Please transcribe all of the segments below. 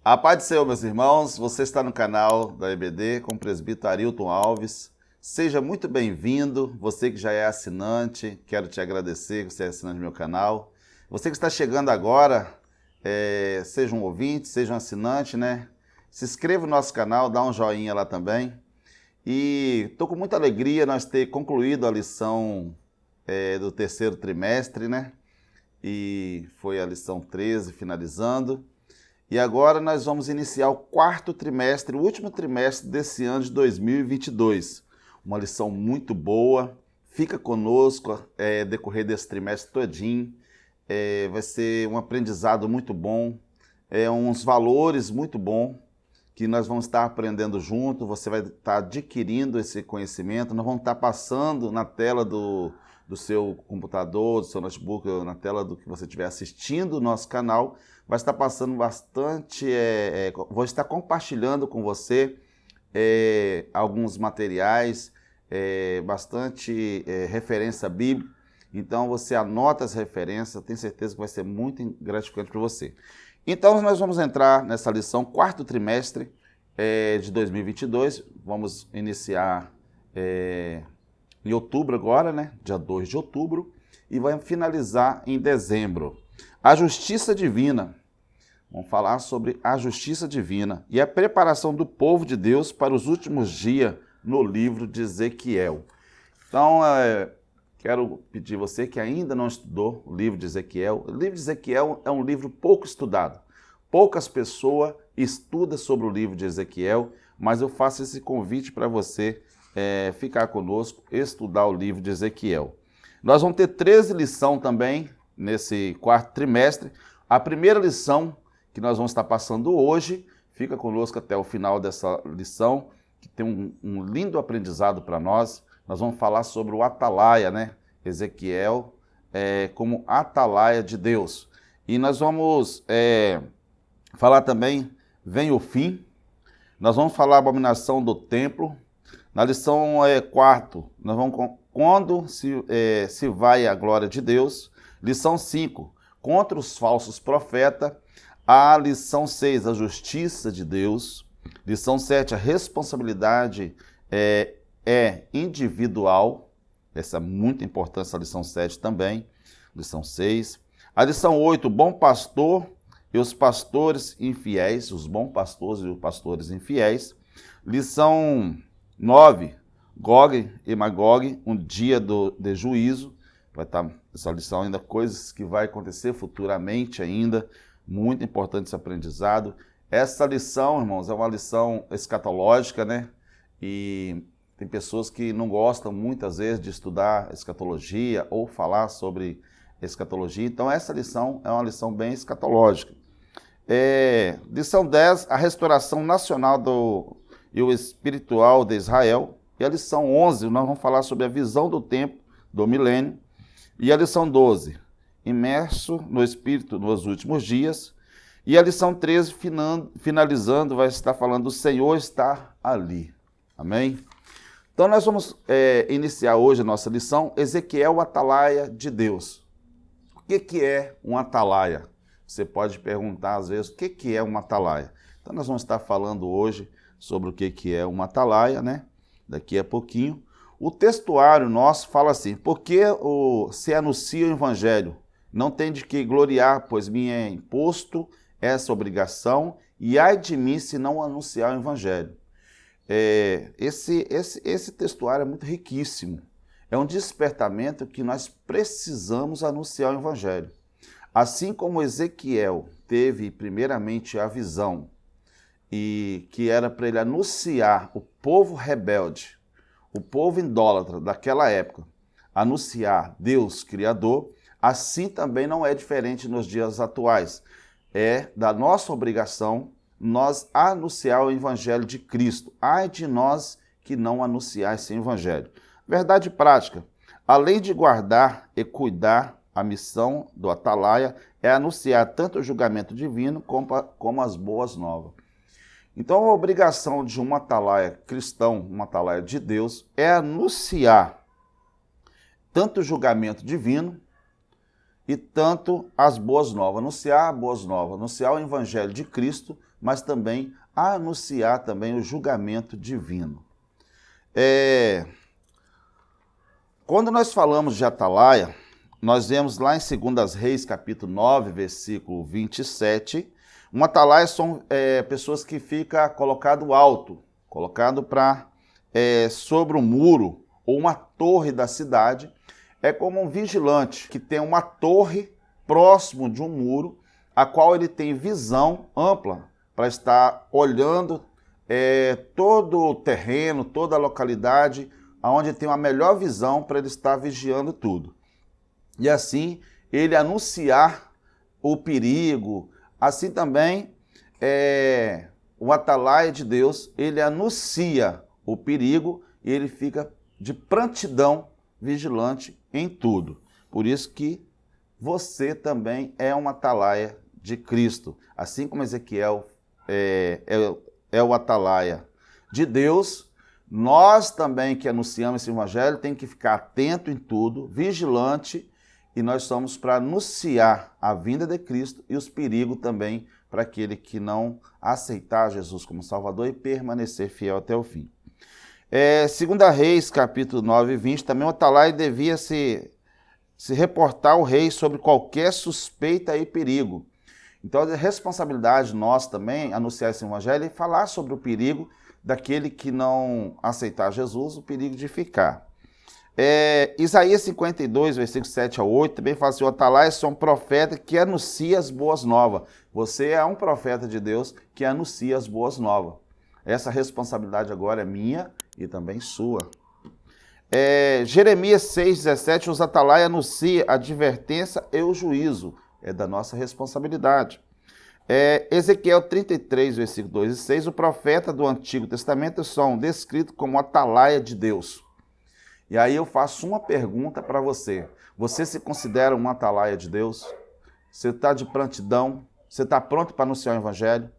A paz do Senhor, meus irmãos, você está no canal da EBD com o presbítero Arilton Alves. Seja muito bem-vindo, você que já é assinante, quero te agradecer que você é assinante do meu canal. Você que está chegando agora, seja um ouvinte, seja um assinante, né? Se inscreva no nosso canal, dá um joinha lá também. E estou com muita alegria nós ter concluído a lição do terceiro trimestre, né? E foi a lição 13, finalizando. E agora nós vamos iniciar o quarto trimestre, o último trimestre desse ano de 2022. Uma lição muito boa, fica conosco decorrer desse trimestre todinho. Vai ser um aprendizado muito bom, uns valores muito bons que nós vamos estar aprendendo junto, você vai estar adquirindo esse conhecimento, nós vamos estar passando na tela do seu computador, do seu notebook, na tela do que você estiver assistindo o nosso canal, vai estar passando bastante, vou estar compartilhando com você alguns materiais, bastante referência bíblica, então você anota as referências, tenho certeza que vai ser muito gratificante para você. Então nós vamos entrar nessa lição, quarto trimestre de 2022, vamos iniciar em outubro agora, né? Dia 2 de outubro, e vai finalizar em dezembro. A justiça divina. Vamos falar sobre a justiça divina e a preparação do povo de Deus para os últimos dias no livro de Ezequiel. Então, quero pedir a você que ainda não estudou o livro de Ezequiel. O livro de Ezequiel é um livro pouco estudado. Poucas pessoas estudam sobre o livro de Ezequiel, mas eu faço esse convite para você ficar conosco, estudar o livro de Ezequiel. Nós vamos ter 13 lições também nesse quarto trimestre. A primeira lição que nós vamos estar passando hoje, fica conosco até o final dessa lição, que tem um lindo aprendizado para nós. Nós vamos falar sobre o atalaia, né? Ezequiel como atalaia de Deus. E nós vamos falar também, vem o fim. Nós vamos falar a abominação do templo. Na lição 4, nós vamos quando se vai a glória de Deus. Lição 5, contra os falsos profetas. A lição 6, a justiça de Deus. Lição 7, a responsabilidade individual. Essa é muito importante, essa lição 7 também. Lição 6. A lição 8, o bom pastor e os pastores infiéis. Os bons pastores e os pastores infiéis. Lição 9, Gog e Magog, um dia de juízo. Vai estar essa lição ainda, coisas que vai acontecer futuramente ainda. Muito importante esse aprendizado. Essa lição, irmãos, é uma lição escatológica, né? E tem pessoas que não gostam muitas vezes de estudar escatologia ou falar sobre escatologia. Então essa lição é uma lição bem escatológica. Lição 10, a restauração nacional e o espiritual de Israel. E a lição 11, nós vamos falar sobre a visão do tempo, do milênio. E a lição 12, imerso no Espírito nos últimos dias. E a lição 13, finalizando, vai estar falando, o Senhor está ali. Amém? Então nós vamos iniciar hoje a nossa lição, Ezequiel, o atalaia de Deus. O que é um atalaia? Você pode perguntar às vezes, o que é um atalaia? Então nós vamos estar falando hoje sobre o que é uma atalaia, né? Daqui a pouquinho. O textuário nosso fala assim, porque se anuncia o evangelho, não tem de que gloriar, pois me é imposto essa obrigação, e ai de mim se não anunciar o evangelho. Esse textuário é muito riquíssimo. É um despertamento que nós precisamos anunciar o evangelho. Assim como Ezequiel teve primeiramente a visão, e que era para ele anunciar o povo rebelde, o povo idólatra daquela época, anunciar Deus Criador, assim também não é diferente nos dias atuais. É da nossa obrigação nós anunciar o Evangelho de Cristo. Ai de nós que não anunciar esse Evangelho. Verdade prática, além de guardar e cuidar, a missão do atalaia é anunciar tanto o julgamento divino como as boas novas. Então, a obrigação de um atalaia cristão, um atalaia de Deus, é anunciar tanto o julgamento divino e tanto as boas novas. Anunciar a boas novas, anunciar o evangelho de Cristo mas também anunciar também o julgamento divino. Quando nós falamos de atalaia, nós vemos lá em 2 Reis, capítulo 9, versículo 27, uma atalaia são pessoas que ficam colocado alto, colocado sobre um muro ou uma torre da cidade. É como um vigilante que tem uma torre próximo de um muro, a qual ele tem visão ampla para estar olhando todo o terreno, toda a localidade, onde tem uma melhor visão para ele estar vigiando tudo. E assim, ele anunciar o perigo. Assim também, o atalaia de Deus, ele anuncia o perigo e ele fica de prontidão vigilante em tudo. Por isso que você também é um atalaia de Cristo. Assim como Ezequiel é o atalaia de Deus, nós também que anunciamos esse evangelho tem que ficar atento em tudo, vigilante, e nós somos para anunciar a vinda de Cristo e os perigos também para aquele que não aceitar Jesus como Salvador e permanecer fiel até o fim. 2 Reis, capítulo 9 e 20, também o atalaia devia se reportar ao rei sobre qualquer suspeita e perigo. Então, é responsabilidade nossa também anunciar esse evangelho e falar sobre o perigo daquele que não aceitar Jesus, o perigo de ficar. Isaías 52, versículos 7 a 8, também fala assim: o atalaia é um profeta que anuncia as boas novas. Você é um profeta de Deus que anuncia as boas novas. Essa responsabilidade agora é minha e também sua. Jeremias 6, 17, os atalaia anuncia a advertência e o juízo. É da nossa responsabilidade. Ezequiel 33, versículo 2 e 6, o profeta do Antigo Testamento são descritos como atalaia de Deus. E aí eu faço uma pergunta para você. Você se considera um atalaia de Deus? Você está de prontidão? Você está pronto para anunciar o evangelho?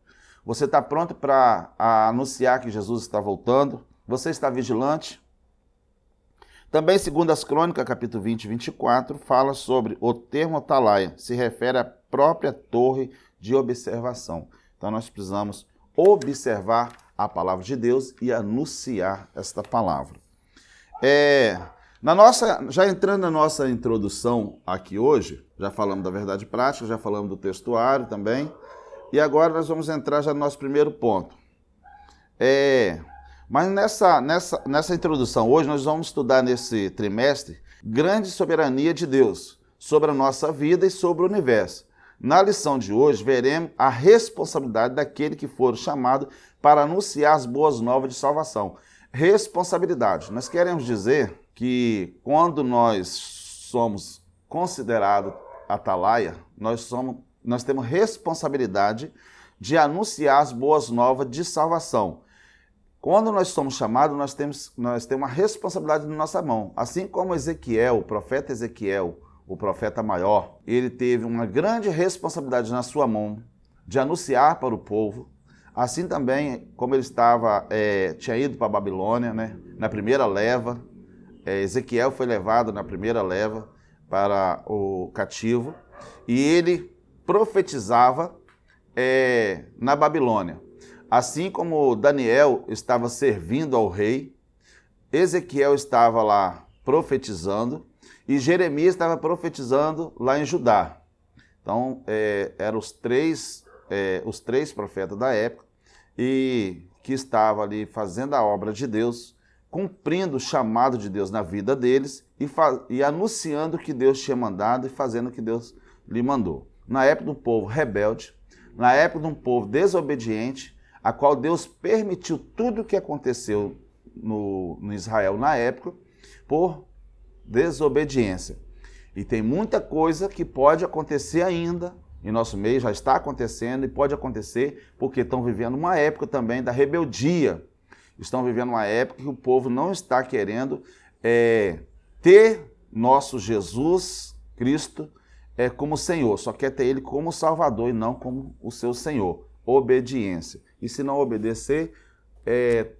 Você está pronto para anunciar que Jesus está voltando? Você está vigilante? Também, segundo as Crônicas, capítulo 20 e 24, fala sobre o termo atalaia, se refere à própria torre de observação. Então, nós precisamos observar a palavra de Deus e anunciar esta palavra. Já entrando na nossa introdução aqui hoje, já falamos da verdade prática, já falamos do textuário também, e agora nós vamos entrar já no nosso primeiro ponto. Mas nessa introdução hoje, nós vamos estudar nesse trimestre grande soberania de Deus sobre a nossa vida e sobre o universo. Na lição de hoje, veremos a responsabilidade daquele que for chamado para anunciar as boas novas de salvação. Responsabilidade. Nós queremos dizer que quando nós somos considerados atalaia, nós temos responsabilidade de anunciar as boas novas de salvação. Quando nós somos chamados, nós temos uma responsabilidade na nossa mão. Assim como Ezequiel, o profeta Ezequiel, o profeta maior, ele teve uma grande responsabilidade na sua mão de anunciar para o povo. Assim também, como ele tinha ido para a Babilônia, né, na primeira leva, Ezequiel foi levado na primeira leva para o cativo e ele profetizava na Babilônia. Assim como Daniel estava servindo ao rei, Ezequiel estava lá profetizando e Jeremias estava profetizando lá em Judá. Então, eram os três profetas da época e que estavam ali fazendo a obra de Deus, cumprindo o chamado de Deus na vida deles e anunciando o que Deus tinha mandado e fazendo o que Deus lhe mandou. Na época do povo rebelde, na época de um povo desobediente, a qual Deus permitiu tudo o que aconteceu no Israel na época por desobediência. E tem muita coisa que pode acontecer ainda, em nosso meio já está acontecendo e pode acontecer porque estão vivendo uma época também da rebeldia. Estão vivendo uma época que o povo não está querendo ter nosso Jesus Cristo como Senhor, só quer ter Ele como Salvador e não como o seu Senhor. Obediência. E se não obedecer,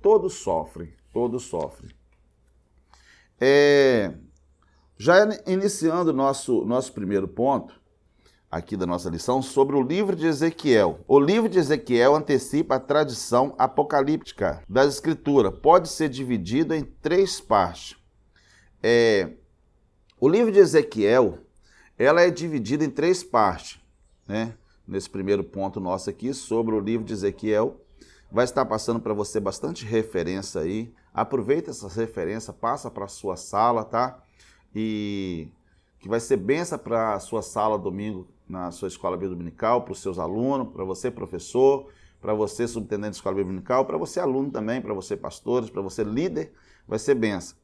todos sofrem, todos sofrem. Já iniciando o nosso primeiro ponto, aqui da nossa lição sobre o livro de Ezequiel. O livro de Ezequiel antecipa a tradição apocalíptica das Escrituras. Pode ser dividido em 3 partes. O livro de Ezequiel, ela é dividida em 3 partes, né? Nesse primeiro ponto nosso aqui, sobre o livro de Ezequiel, vai estar passando para você bastante referência aí. Aproveita essas referências, passa para a sua sala, tá? E que vai ser benção para a sua sala domingo na sua escola bíblica dominical, para os seus alunos, para você professor, para você subtenente de escola bíblica dominical, para você aluno também, para você pastores, para você líder, vai ser benção.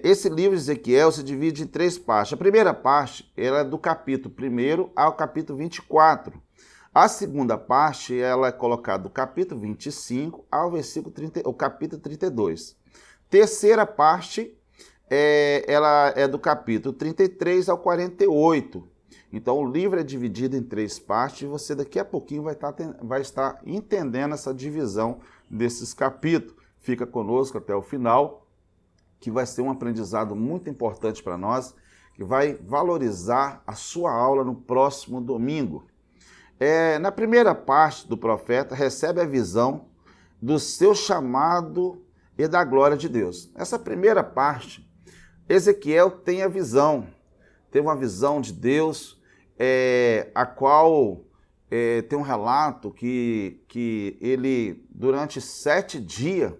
Esse livro de Ezequiel se divide em 3 partes. A primeira parte ela é do capítulo 1 ao capítulo 24. A segunda parte ela é colocada do capítulo 25 ao o capítulo 32. Terceira parte ela é do capítulo 33 ao 48. Então o livro é dividido em 3 partes e você daqui a pouquinho vai estar entendendo essa divisão desses capítulos. Fica conosco até o final, que vai ser um aprendizado muito importante para nós, que vai valorizar a sua aula no próximo domingo. Na primeira parte do profeta, recebe a visão do seu chamado e da glória de Deus. Essa primeira parte, Ezequiel tem a visão, teve uma visão de Deus, a qual tem um relato que ele, durante 7 dias,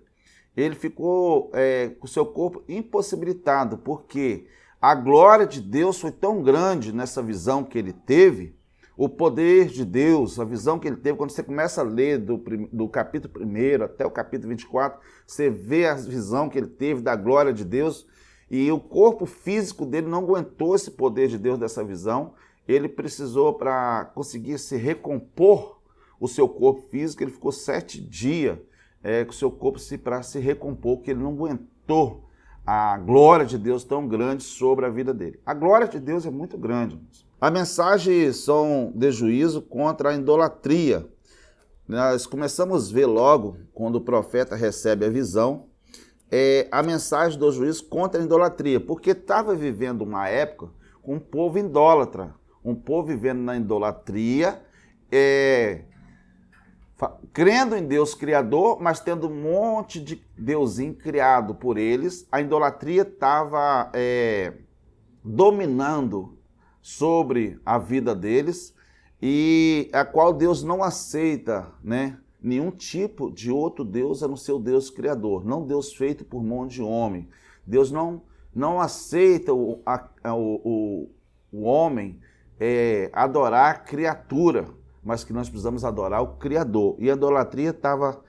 ele ficou com o seu corpo impossibilitado, porque a glória de Deus foi tão grande nessa visão que ele teve, o poder de Deus, a visão que ele teve, quando você começa a ler do capítulo 1 até o capítulo 24, você vê a visão que ele teve da glória de Deus, e o corpo físico dele não aguentou esse poder de Deus dessa visão, ele precisou, para conseguir se recompor o seu corpo físico, ele ficou 7 dias, com o seu corpo para se recompor, que ele não aguentou a glória de Deus tão grande sobre a vida dele. A glória de Deus é muito grande. A mensagem são de juízo contra a idolatria. Nós começamos a ver logo, quando o profeta recebe a visão, a mensagem do juízo contra a idolatria, porque estava vivendo uma época com um povo idólatra, um povo vivendo na idolatria, crendo em Deus Criador, mas tendo um monte de deusinho criado por eles. A idolatria estava dominando sobre a vida deles, e a qual Deus não aceita, né, nenhum tipo de outro Deus a não ser o Deus Criador, não Deus feito por mão de homem. Deus não aceita o homem adorar a criatura, mas que nós precisamos adorar o Criador. E a idolatria estava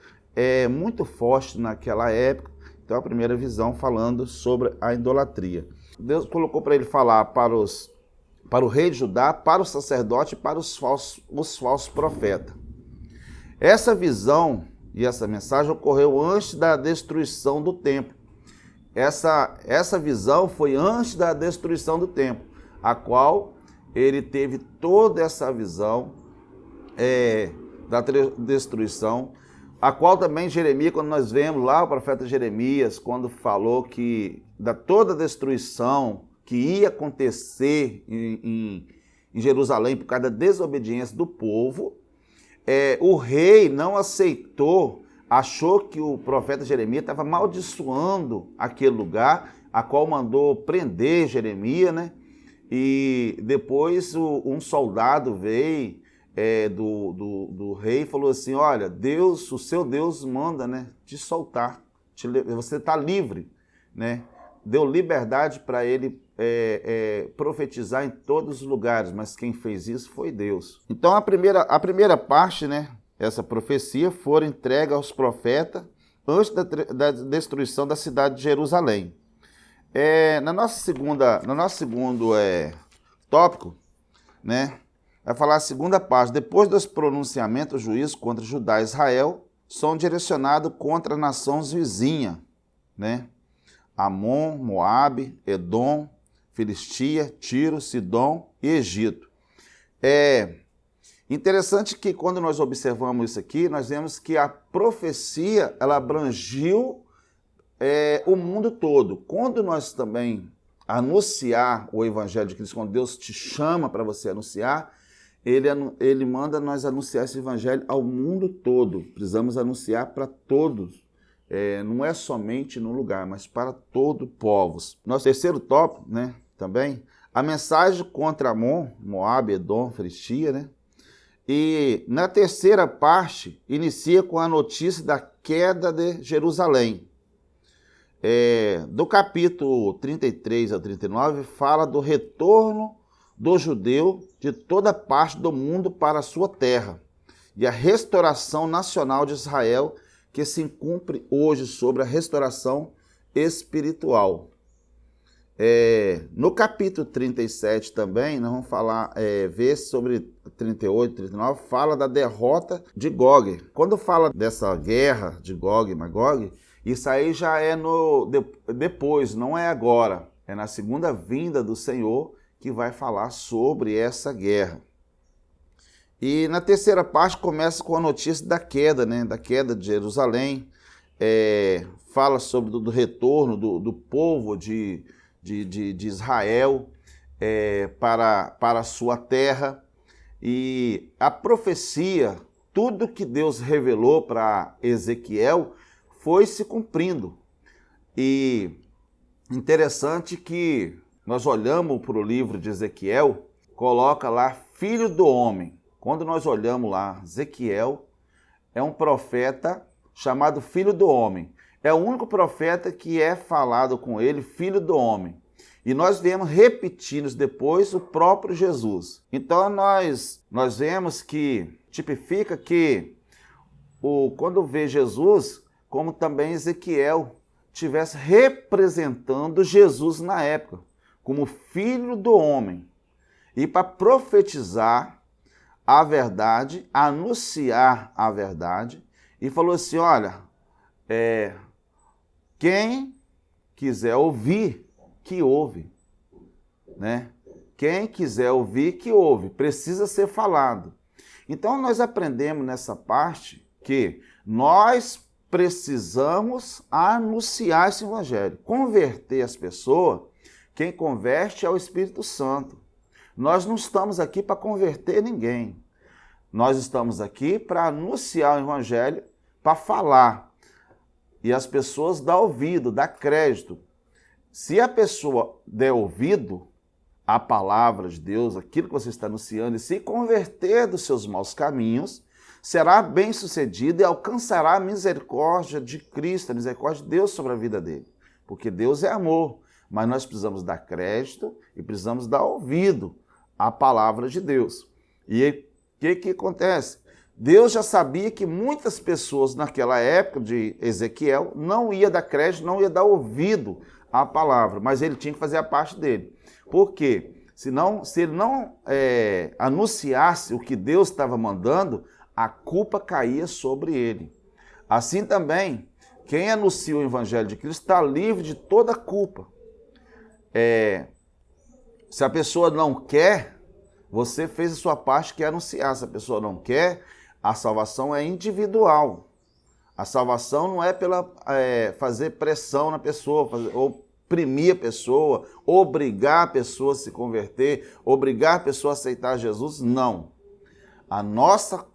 muito forte naquela época. Então a primeira visão falando sobre a idolatria. Deus colocou para ele falar para o rei de Judá, para o sacerdote e para os falsos profetas. Essa visão e essa mensagem ocorreu antes da destruição do templo. Essa visão foi antes da destruição do templo, a qual ele teve toda essa visão da destruição, a qual também Jeremias, quando nós vemos lá o profeta Jeremias, quando falou que da toda a destruição que ia acontecer em Jerusalém por causa da desobediência do povo, o rei não aceitou, achou que o profeta Jeremias estava amaldiçoando aquele lugar, a qual mandou prender Jeremias, né? E depois um soldado veio do rei e falou assim: olha, Deus, o seu Deus manda, né, te soltar, você está livre, né? Deu liberdade para ele profetizar em todos os lugares, mas quem fez isso foi Deus. Então a primeira parte, né, essa profecia, foram entregue aos profetas antes da destruição da cidade de Jerusalém. No nosso segundo tópico, né, vai falar a segunda parte. Depois dos pronunciamentos, juízos contra Judá e Israel são direcionados contra nações vizinhas, né? Amon, Moabe, Edom, Filistia, Tiro, Sidom e Egito. Interessante que quando nós observamos isso aqui, nós vemos que a profecia ela abrangiu o mundo todo. Quando nós também anunciar o Evangelho de Cristo, quando Deus te chama para você anunciar, ele manda nós anunciar esse Evangelho ao mundo todo. Precisamos anunciar para todos. Não é somente num lugar, mas para todo povos. Nosso terceiro tópico, né, também, a mensagem contra Amon, Moabe, Edom, Filistia, né? E na terceira parte, inicia com a notícia da queda de Jerusalém. Do capítulo 33 ao 39, fala do retorno do judeu de toda parte do mundo para a sua terra e a restauração nacional de Israel, que se cumpre hoje sobre a restauração espiritual. No capítulo 37 também, nós vamos falar, ver sobre 38, 39, fala da derrota de Gog. Quando fala dessa guerra de Gog e Magog, isso aí já é depois, não é agora. É na segunda vinda do Senhor que vai falar sobre essa guerra. E na terceira parte começa com a notícia da queda, né? Da queda de Jerusalém. Fala sobre do retorno do povo de Israel para a sua terra. E a profecia, tudo que Deus revelou para Ezequiel, foi se cumprindo. E interessante que nós olhamos para o livro de Ezequiel, coloca lá filho do homem. Quando nós olhamos lá, Ezequiel é um profeta chamado filho do homem. É o único profeta que é falado com ele, filho do homem. E nós vemos repetindo depois o próprio Jesus. Então nós vemos que tipifica que quando vê Jesus, como também Ezequiel estivesse representando Jesus na época, como filho do homem. E para profetizar a verdade, anunciar a verdade, e falou assim, olha, quem quiser ouvir, que ouve, né? Quem quiser ouvir, que ouve, precisa ser falado. Então nós aprendemos nessa parte que nós precisamos anunciar esse evangelho, converter as pessoas. Quem converte é o Espírito Santo. Nós não estamos aqui para converter ninguém. Nós estamos aqui para anunciar o evangelho, para falar. E as pessoas dão ouvido, dão crédito. Se a pessoa der ouvido à palavra de Deus, aquilo que você está anunciando, e se converter dos seus maus caminhos, será bem-sucedido e alcançará a misericórdia de Cristo, a misericórdia de Deus sobre a vida dele. Porque Deus é amor, mas nós precisamos dar crédito e precisamos dar ouvido à palavra de Deus. E o que acontece? Deus já sabia que muitas pessoas naquela época de Ezequiel não ia dar crédito, não ia dar ouvido à palavra, mas ele tinha que fazer a parte dele. Por quê? Se ele não anunciasse o que Deus estava mandando, a culpa caía sobre ele. Assim também, quem anuncia o Evangelho de Cristo está livre de toda culpa. Se a pessoa não quer, você fez a sua parte, que é anunciar. Se a pessoa não quer, a salvação é individual. A salvação não é pela fazer pressão na pessoa, oprimir a pessoa, obrigar a pessoa a se converter, obrigar a pessoa a aceitar Jesus, não.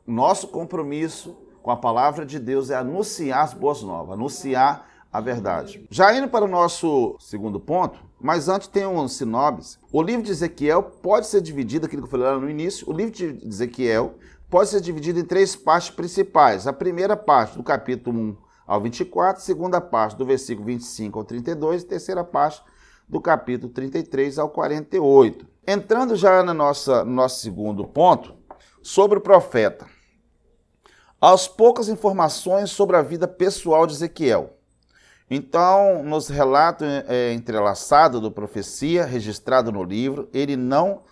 Nosso compromisso com a palavra de Deus é anunciar as boas novas, anunciar a verdade. Já indo para o nosso segundo ponto, mas antes tem um sinopse. O livro de Ezequiel pode ser dividido, aquilo que eu falei lá no início, o livro de Ezequiel pode ser dividido em três partes principais. A primeira parte, do capítulo 1 ao 24, a segunda parte, do versículo 25 ao 32, e a terceira parte, do capítulo 33 ao 48. Entrando já no nosso segundo ponto, sobre o profeta. Aos poucas informações sobre a vida pessoal de Ezequiel. Então, nos relatos entrelaçados da profecia, registrado no livro, ele não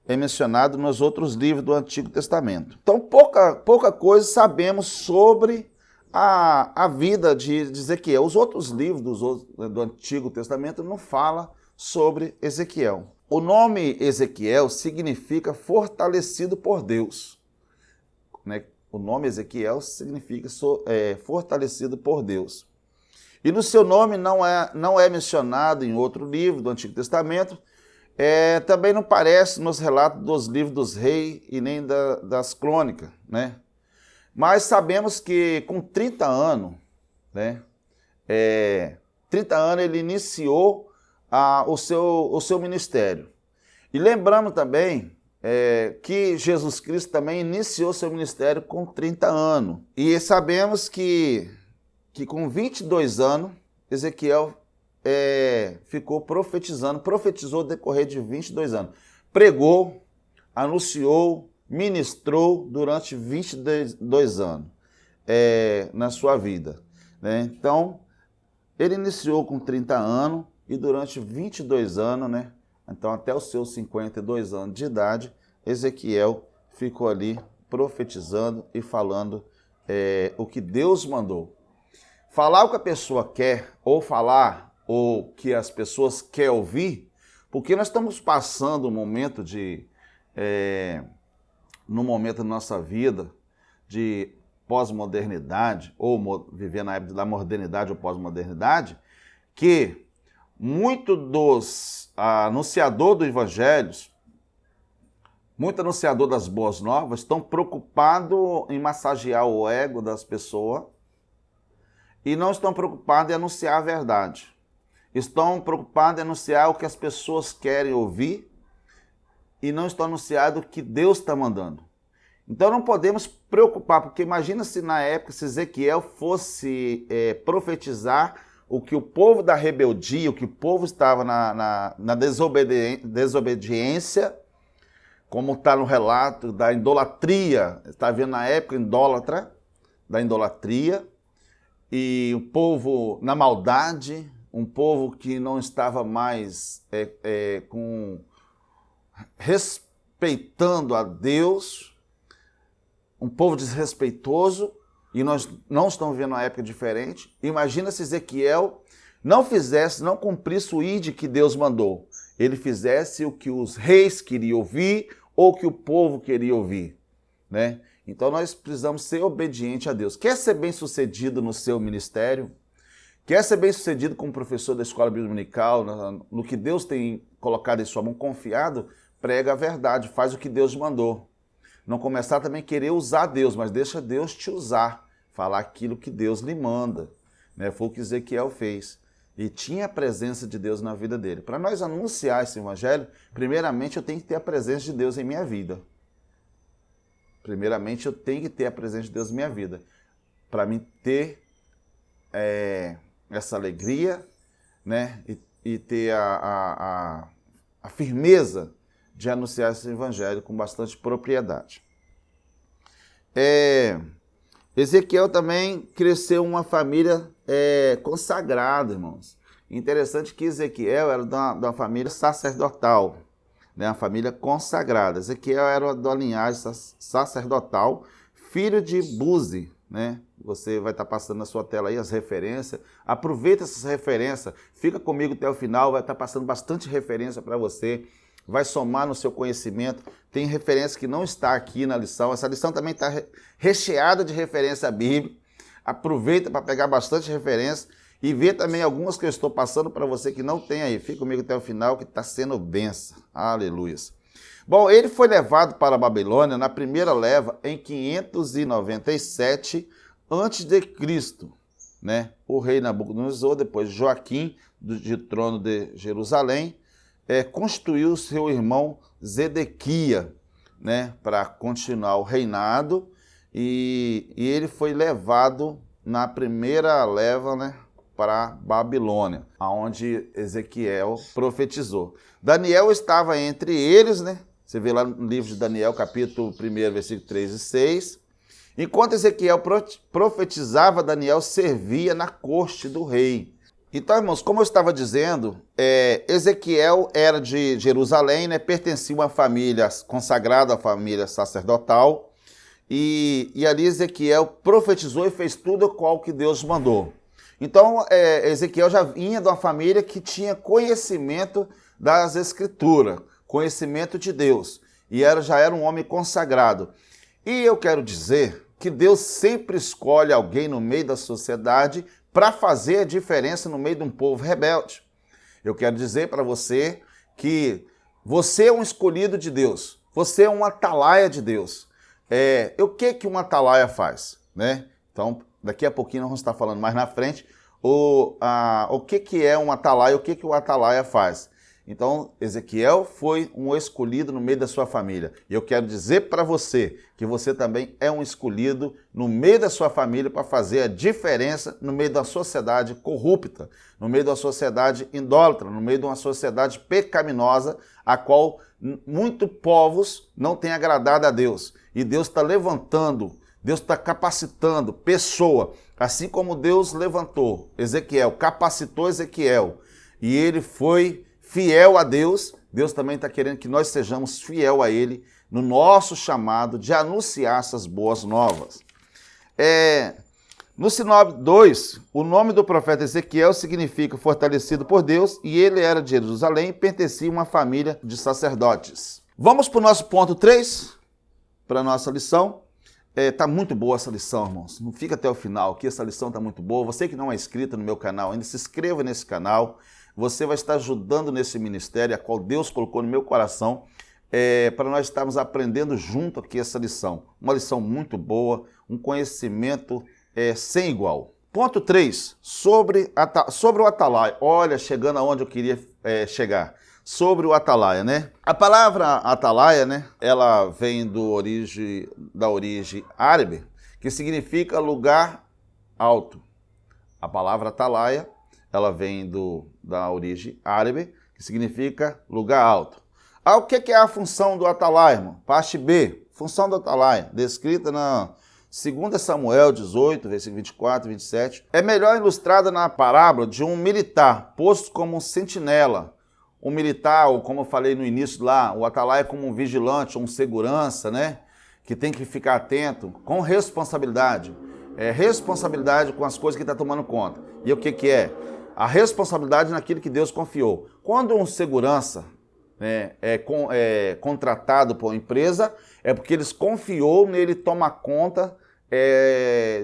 é mencionado nos outros livros do Antigo Testamento. Então, pouca coisa sabemos sobre a vida de Ezequiel. Os outros livros do Antigo Testamento não falam sobre Ezequiel. O nome Ezequiel significa fortalecido por Deus. Né? O nome Ezequiel significa fortalecido por Deus. E no seu nome não é mencionado em outro livro do Antigo Testamento. Também não aparece nos relatos dos livros dos reis e nem das crônicas, né? Mas sabemos que com 30 anos, né? 30 anos ele iniciou o seu ministério. E lembramos também que Jesus Cristo também iniciou seu ministério com 30 anos. E sabemos que com 22 anos, Ezequiel ficou profetizou no decorrer de 22 anos. Pregou, anunciou, ministrou durante 22 anos na sua vida, né? Então, ele iniciou com 30 anos e durante 22 anos, né? Então, até os seus 52 anos de idade, Ezequiel ficou ali profetizando e falando o que Deus mandou. Falar o que a pessoa quer, ou falar o que as pessoas querem ouvir, porque nós estamos passando um momento no momento da nossa vida de pós-modernidade, ou viver na época da modernidade ou pós-modernidade, que muito dos anunciadores do evangelho, muito anunciador das boas novas, estão preocupados em massagear o ego das pessoas e não estão preocupados em anunciar a verdade. Estão preocupados em anunciar o que as pessoas querem ouvir e não estão anunciando o que Deus está mandando. Então não podemos preocupar, porque imagina se na época, se Ezequiel fosse profetizar o que o povo da rebeldia, o que o povo estava na desobediência, como está no relato da idolatria, está vendo na época idólatra, da idolatria, e o povo na maldade, um povo que não estava mais respeitando a Deus, um povo desrespeitoso, e nós não estamos vendo uma época diferente. Imagina se Ezequiel não cumprisse o ID que Deus mandou. Ele fizesse o que os reis queriam ouvir ou o que o povo queria ouvir, né? Então nós precisamos ser obedientes a Deus. Quer ser bem-sucedido no seu ministério? Quer ser bem-sucedido como professor da escola bíblica dominical, no que Deus tem colocado em sua mão, confiado? Prega a verdade, faz o que Deus mandou. Não começar também a querer usar Deus, mas deixa Deus te usar, falar aquilo que Deus lhe manda, né? Foi o que Ezequiel fez. E tinha a presença de Deus na vida dele. Para nós anunciar esse evangelho, primeiramente eu tenho que ter a presença de Deus em minha vida. Primeiramente eu tenho que ter a presença de Deus em minha vida. Para mim ter essa alegria, né? E ter a firmeza de anunciar esse evangelho com bastante propriedade. Ezequiel também cresceu uma família consagrada, irmãos. Interessante que Ezequiel era de uma família sacerdotal, né? Uma família consagrada. Ezequiel era da linhagem sacerdotal, filho de Buzi, né? Você vai estar passando na sua tela aí as referências. Aproveita essas referências, fica comigo até o final, vai estar passando bastante referência para você. Vai somar no seu conhecimento. Tem referência que não está aqui na lição. Essa lição também está recheada de referência bíblica. Aproveita para pegar bastante referência e ver também algumas que eu estou passando para você que não tem aí. Fica comigo até o final que está sendo bênção. Aleluia. Bom, ele foi levado para a Babilônia na primeira leva em 597 a.C., né? O rei Nabucodonosor, depois Joaquim, de trono de Jerusalém, constituiu seu irmão Zedequias, né, para continuar o reinado, e ele foi levado na primeira leva, né, para Babilônia, onde Ezequiel profetizou. Daniel estava entre eles, né? Você vê lá no livro de Daniel, capítulo 1, versículo 3 e 6. Enquanto Ezequiel profetizava, Daniel servia na corte do rei. Então, irmãos, como eu estava dizendo, Ezequiel era de Jerusalém, né? Pertencia a uma família consagrada, a família sacerdotal, e ali Ezequiel profetizou e fez tudo qual que Deus mandou. Então, Ezequiel já vinha de uma família que tinha conhecimento das Escrituras, conhecimento de Deus, e já era um homem consagrado. E eu quero dizer que Deus sempre escolhe alguém no meio da sociedade para fazer a diferença no meio de um povo rebelde. Eu quero dizer para você que você é um escolhido de Deus, você é um atalaia de Deus. O que um atalaia faz, né? Então, daqui a pouquinho nós vamos estar falando mais na frente o que é um atalaia, o que o atalaia faz. Então, Ezequiel foi um escolhido no meio da sua família. E eu quero dizer para você que você também é um escolhido no meio da sua família para fazer a diferença no meio da sociedade corrupta, no meio da sociedade idólatra, no meio de uma sociedade pecaminosa, a qual muitos povos não têm agradado a Deus. E Deus está levantando, Deus está capacitando pessoa, assim como Deus levantou Ezequiel, capacitou Ezequiel, e ele foi fiel a Deus. Deus também está querendo que nós sejamos fiel a Ele no nosso chamado de anunciar essas boas novas. No Sinope 2, o nome do profeta Ezequiel significa fortalecido por Deus, e ele era de Jerusalém e pertencia a uma família de sacerdotes. Vamos para o nosso ponto 3, para a nossa lição. Tá muito boa essa lição, irmãos. Não fica até o final, que essa lição está muito boa. Você que não é inscrito no meu canal ainda, se inscreva nesse canal. Você vai estar ajudando nesse ministério, a qual Deus colocou no meu coração, para nós estarmos aprendendo junto aqui essa lição. Uma lição muito boa, um conhecimento sem igual. Ponto 3, sobre o atalaia. Olha, chegando aonde eu queria chegar. Sobre o atalaia, né? A palavra atalaia, né? Ela vem da origem árabe, que significa lugar alto. A palavra atalaia, ela vem da origem árabe, que significa lugar alto. O que é a função do atalaia, irmão? Parte B, função do atalaia, descrita na 2 Samuel 18, versículo 24 e 27. É melhor ilustrada na parábola de um militar posto como um sentinela. Um militar, ou como eu falei no início lá, o atalaia é como um vigilante, um segurança, né? Que tem que ficar atento, com responsabilidade. Responsabilidade com as coisas que está tomando conta. E o que é? A responsabilidade naquilo que Deus confiou. Quando um segurança é contratado por uma empresa, é porque eles confiou nele tomar conta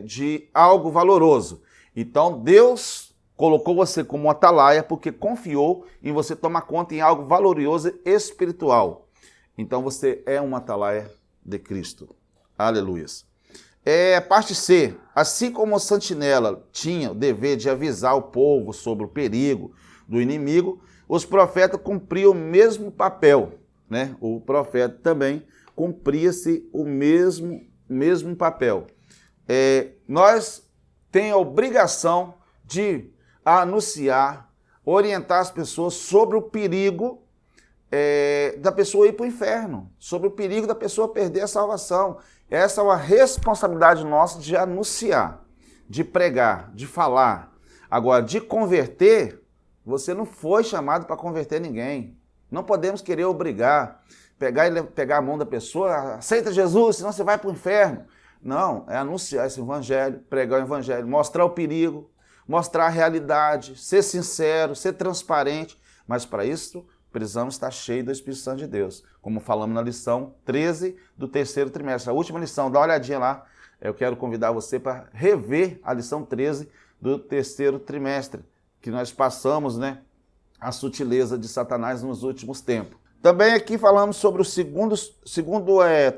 de algo valoroso. Então, Deus colocou você como um atalaia porque confiou em você tomar conta em algo valoroso e espiritual. Então, você é um atalaia de Cristo. Aleluia. Parte C. Assim como o sentinela tinha o dever de avisar o povo sobre o perigo do inimigo, os profetas cumpriam o mesmo papel, né? O profeta também cumpria-se o mesmo papel. Nós temos a obrigação de anunciar, orientar as pessoas sobre o perigo da pessoa ir para o inferno, sobre o perigo da pessoa perder a salvação. Essa é uma responsabilidade nossa de anunciar, de pregar, de falar. Agora, de converter, você não foi chamado para converter ninguém. Não podemos querer obrigar, pegar a mão da pessoa, aceita Jesus, senão você vai para o inferno. Não, é anunciar esse evangelho, pregar o evangelho, mostrar o perigo, mostrar a realidade, ser sincero, ser transparente. Mas para isso, precisamos estar cheios do Espírito Santo de Deus. Como falamos na lição 13 do terceiro trimestre. A última lição, dá uma olhadinha lá. Eu quero convidar você para rever a lição 13 do terceiro trimestre, que nós passamos, né, a sutileza de Satanás nos últimos tempos. Também aqui falamos sobre o segundo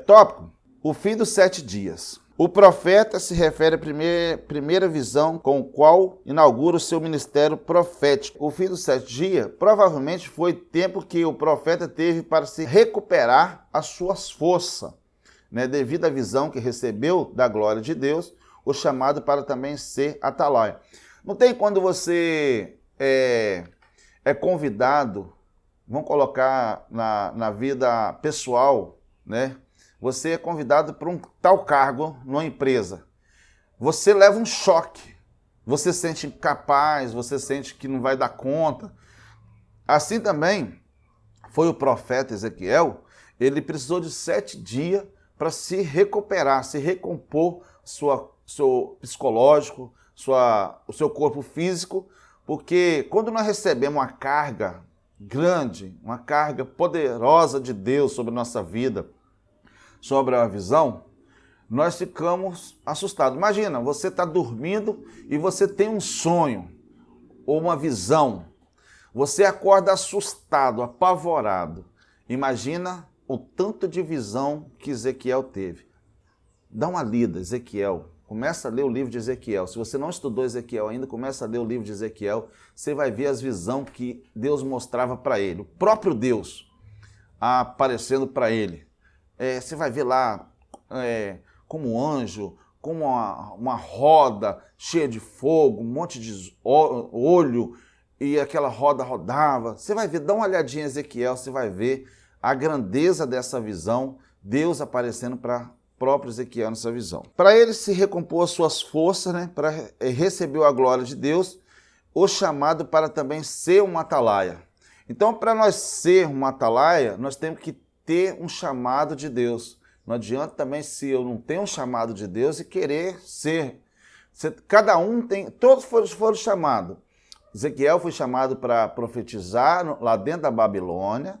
tópico, o fim dos 7 dias. O profeta se refere à primeira visão com o qual inaugura o seu ministério profético. O fim dos 7 dias provavelmente foi tempo que o profeta teve para se recuperar as suas forças, né, devido à visão que recebeu da glória de Deus, o chamado para também ser atalaia. Não tem quando você é convidado, vamos colocar na vida pessoal, né? Você é convidado para um tal cargo numa empresa. Você leva um choque. Você se sente incapaz, você sente que não vai dar conta. Assim também foi o profeta Ezequiel. Ele precisou de 7 dias para se recuperar, se recompor seu psicológico, o seu corpo físico, porque quando nós recebemos uma carga grande, uma carga poderosa de Deus sobre a nossa vida, sobre a visão, nós ficamos assustados. Imagina, você está dormindo e você tem um sonho ou uma visão. Você acorda assustado, apavorado. Imagina o tanto de visão que Ezequiel teve. Dá uma lida, Ezequiel. Começa a ler o livro de Ezequiel. Se você não estudou Ezequiel ainda, começa a ler o livro de Ezequiel. Você vai ver as visões que Deus mostrava para ele. O próprio Deus aparecendo para ele. Você vai ver lá como um anjo, como uma roda cheia de fogo, um monte de olho, e aquela roda rodava. Você vai ver, dá uma olhadinha em Ezequiel, você vai ver a grandeza dessa visão, Deus aparecendo para próprio Ezequiel nessa visão. Para ele se recompor as suas forças, né, para receber a glória de Deus, o chamado para também ser um atalaia. Então, para nós ser um atalaia, nós temos que ter um chamado de Deus. Não adianta também se eu não tenho um chamado de Deus e querer ser. Cada um tem, todos foram chamados. Ezequiel foi chamado para profetizar lá dentro da Babilônia.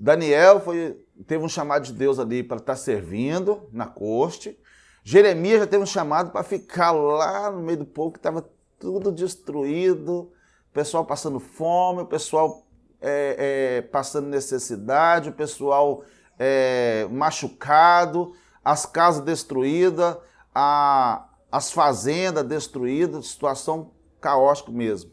Daniel teve um chamado de Deus ali para estar servindo na corte. Jeremias já teve um chamado para ficar lá no meio do povo que estava tudo destruído, o pessoal passando fome, o pessoal passando necessidade, o pessoal machucado, as casas destruídas, as fazendas destruídas, situação caótica mesmo.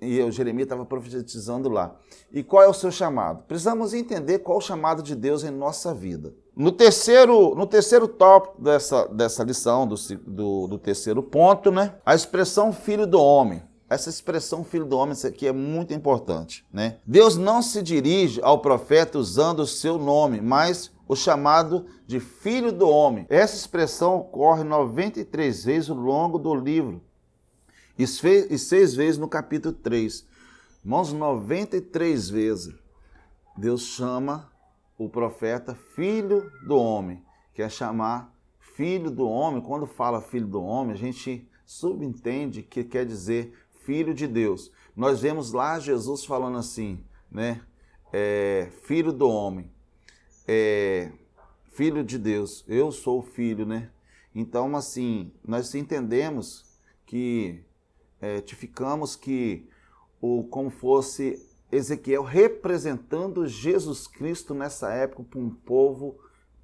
E o Jeremias estava profetizando lá. E qual é o seu chamado? Precisamos entender qual é o chamado de Deus em nossa vida. No terceiro tópico dessa lição, do terceiro ponto, né? A expressão filho do homem. Essa expressão filho do homem, isso aqui é muito importante, né? Deus não se dirige ao profeta usando o seu nome, mas o chamado de filho do homem. Essa expressão ocorre 93 vezes ao longo do livro e 6 vezes no capítulo 3. Irmãos, 93 vezes Deus chama o profeta filho do homem. Quer chamar filho do homem, quando fala filho do homem, a gente subentende que quer dizer filho de Deus. Nós vemos lá Jesus falando assim, né? Filho do homem, filho de Deus, eu sou o filho, né? Então, assim, nós entendemos que, tificamos que, como fosse Ezequiel representando Jesus Cristo nessa época para um povo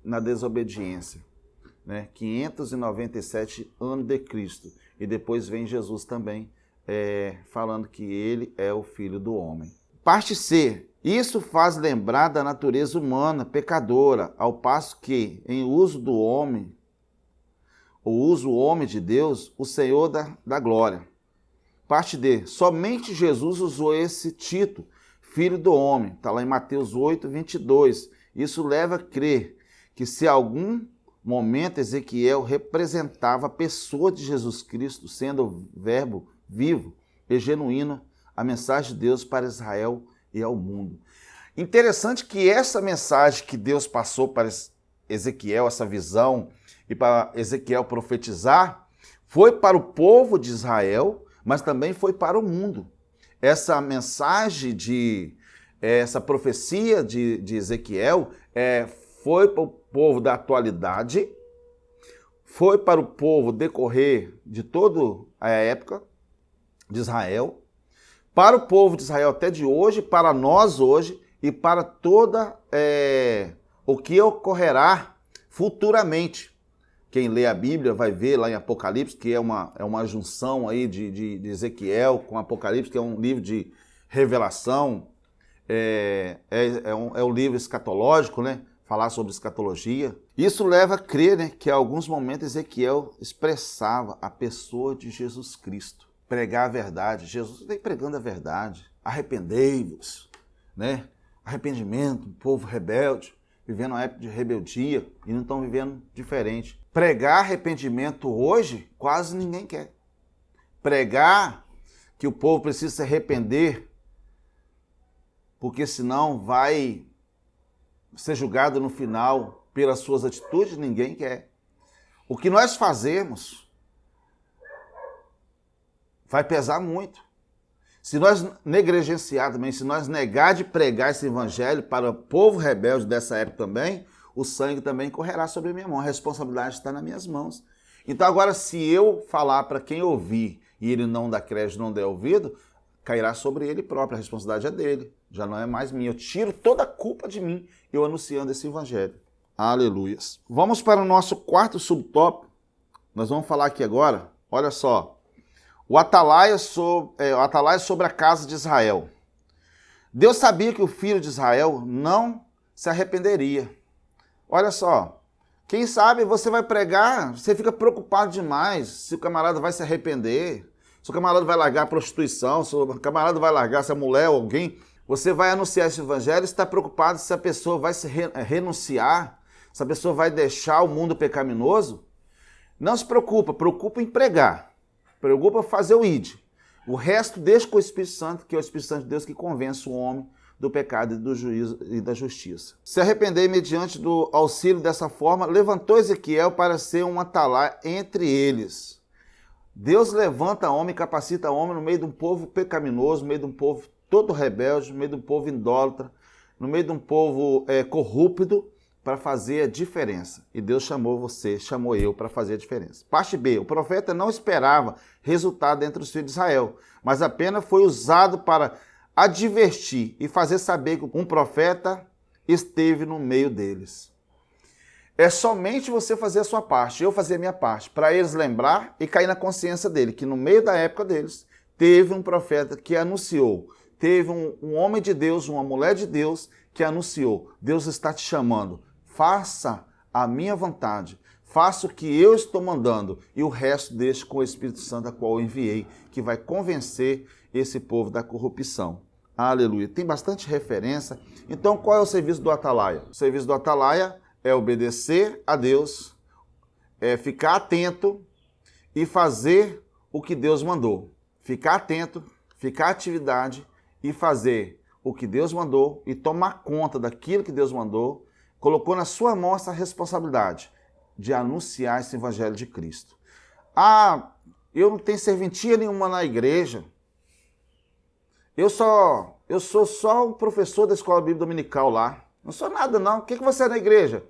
na desobediência, né? 597 anos de Cristo. E depois vem Jesus também, falando que ele é o Filho do Homem. Parte C. Isso faz lembrar da natureza humana pecadora, ao passo que, em uso do homem, o homem de Deus, o Senhor da glória. Parte D. Somente Jesus usou esse título, Filho do Homem. Está lá em Mateus 8, 22. Isso leva a crer que se algum momento Ezequiel representava a pessoa de Jesus Cristo, sendo o verbo vivo e genuíno, a mensagem de Deus para Israel e ao mundo. Interessante que essa mensagem que Deus passou para Ezequiel, essa visão, e para Ezequiel profetizar, foi para o povo de Israel, mas também foi para o mundo. Essa mensagem essa profecia de Ezequiel foi para o povo da atualidade, foi para o povo decorrer de toda a época de Israel, para o povo de Israel até de hoje, para nós hoje e para toda o que ocorrerá futuramente. Quem lê a Bíblia vai ver lá em Apocalipse, que é uma junção aí de Ezequiel com Apocalipse, que é um livro de revelação, um livro escatológico, né? Falar sobre escatologia. Isso leva a crer, né, que em alguns momentos Ezequiel expressava a pessoa de Jesus Cristo. Pregar a verdade. Jesus vem pregando a verdade. Arrependei-vos, né? Arrependimento, um povo rebelde, vivendo uma época de rebeldia e não estão vivendo diferente. Pregar arrependimento hoje, quase ninguém quer. Pregar que o povo precisa se arrepender, porque senão vai ser julgado no final pelas suas atitudes, ninguém quer. O que nós fazemos vai pesar muito. Se nós negligenciar também, se nós negar de pregar esse evangelho para o povo rebelde dessa época também, o sangue também correrá sobre a minha mão. A responsabilidade está nas minhas mãos. Então agora, se eu falar para quem ouvir e ele não dá crédito, não der ouvido, cairá sobre ele próprio, a responsabilidade é dele, já não é mais minha. Eu tiro toda a culpa de mim, eu anunciando esse evangelho. Aleluias. Vamos para o nosso quarto subtópico. Nós vamos falar aqui agora, olha só, o atalaia sobre a casa de Israel. Deus sabia que o filho de Israel não se arrependeria. Olha só, quem sabe você vai pregar, você fica preocupado demais se o camarada vai se arrepender, se o camarada vai largar a prostituição, se o camarada vai largar essa mulher ou alguém. Você vai anunciar esse evangelho e está preocupado se a pessoa vai se renunciar, se a pessoa vai deixar o mundo pecaminoso. Não se preocupa em pregar, preocupa fazer o id. O resto deixa com o Espírito Santo, que é o Espírito Santo de Deus que convence o homem do pecado e do juízo e da justiça. Se arrepender mediante do auxílio dessa forma, levantou Ezequiel para ser um atalaia entre eles. Deus levanta homem, capacita homem no meio de um povo pecaminoso, no meio de um povo todo rebelde, no meio de um povo idólatra, no meio de um povo corrupto, para fazer a diferença. E Deus chamou você, chamou eu para fazer a diferença. Parte B, o profeta não esperava resultado entre os filhos de Israel, mas apenas foi usado para advertir e fazer saber que um profeta esteve no meio deles. É somente você fazer a sua parte, eu fazer a minha parte, para eles lembrar e cair na consciência dele, que no meio da época deles, teve um profeta que anunciou, teve um homem de Deus, uma mulher de Deus que anunciou, Deus está te chamando, faça a minha vontade, faça o que eu estou mandando e o resto deixe com o Espírito Santo a qual eu enviei, que vai convencer esse povo da corrupção. Aleluia. Tem bastante referência. Então, qual é o serviço do atalaia? O serviço do atalaia é obedecer a Deus, é ficar atento e fazer o que Deus mandou. Ficar atento, ficar atividade e fazer o que Deus mandou e tomar conta daquilo que Deus mandou, colocou na sua mão essa responsabilidade de anunciar esse evangelho de Cristo. Ah, eu não tenho serventia nenhuma na igreja. Eu sou só um professor da escola bíblica dominical lá. Não sou nada não. O que você é na igreja?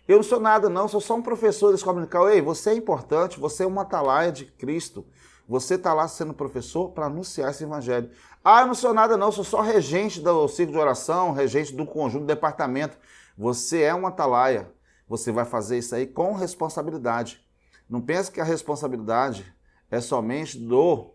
Eu não sou nada não, sou só um professor da escola dominical. Ei, você é importante, você é uma atalaia de Cristo. Você está lá sendo professor para anunciar esse evangelho. Ah, eu não sou nada não, sou só regente do ciclo de oração, regente do conjunto do departamento. Você é um atalaia. Você vai fazer isso aí com responsabilidade. Não pense que a responsabilidade é somente do